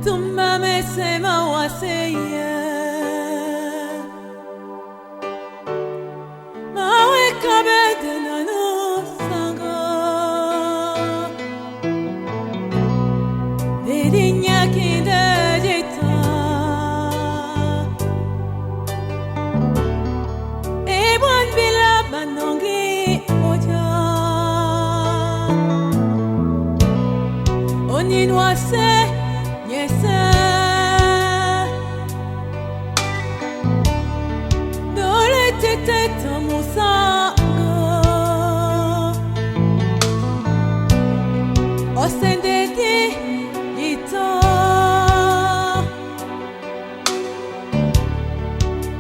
Tumba mesema waseye mawe kabede nanu sanga Bedinya kinde jita Ebon bila banongi oja Onin wase Nyese Dole tete tamusanga Osendedi ito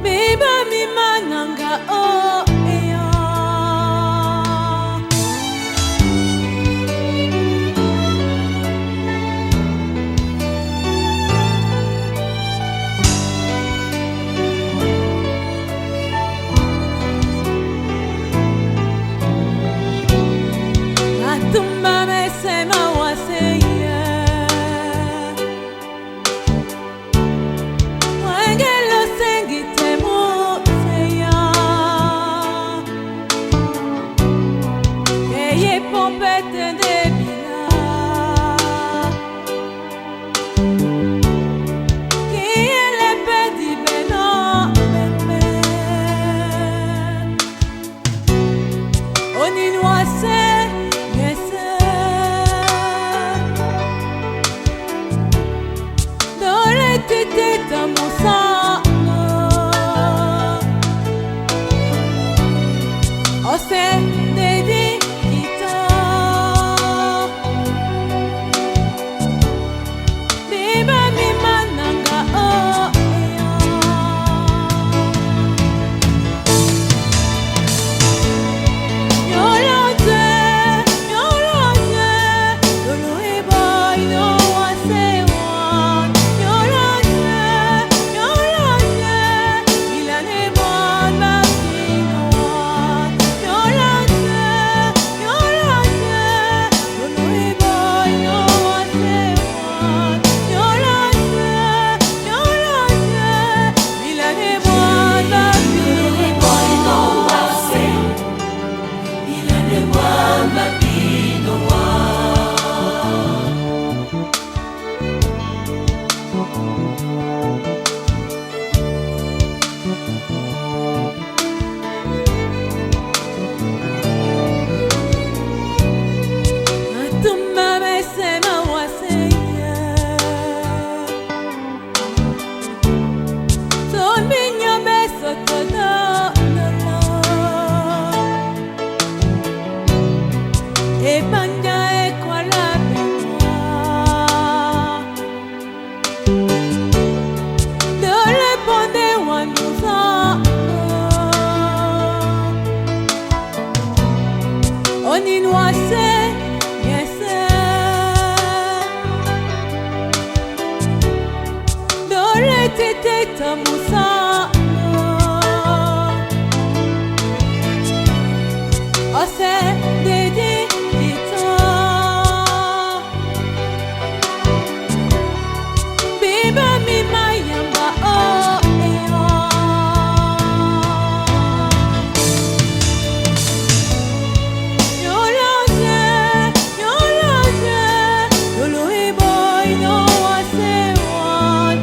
Biba mi mananga o eya Tumba mesema waseye Wangelo sengite museya Eye pompete debila Kiele pedi beno meme Onin wase Tete tamusanga Ose dedi ita Biba mi mananga o eya Yolote, yolote Lolo eba ino wasewa Tumba mesema waseye Son minya beso toda E banja e kwa la benoa Dole ponde wanuza Onin wase Tete tamusanga Ose dedi ita Biba mi mayamba o eya Yolote, yolote Lolo ebo ino wasewan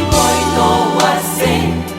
Boy, no, I sing.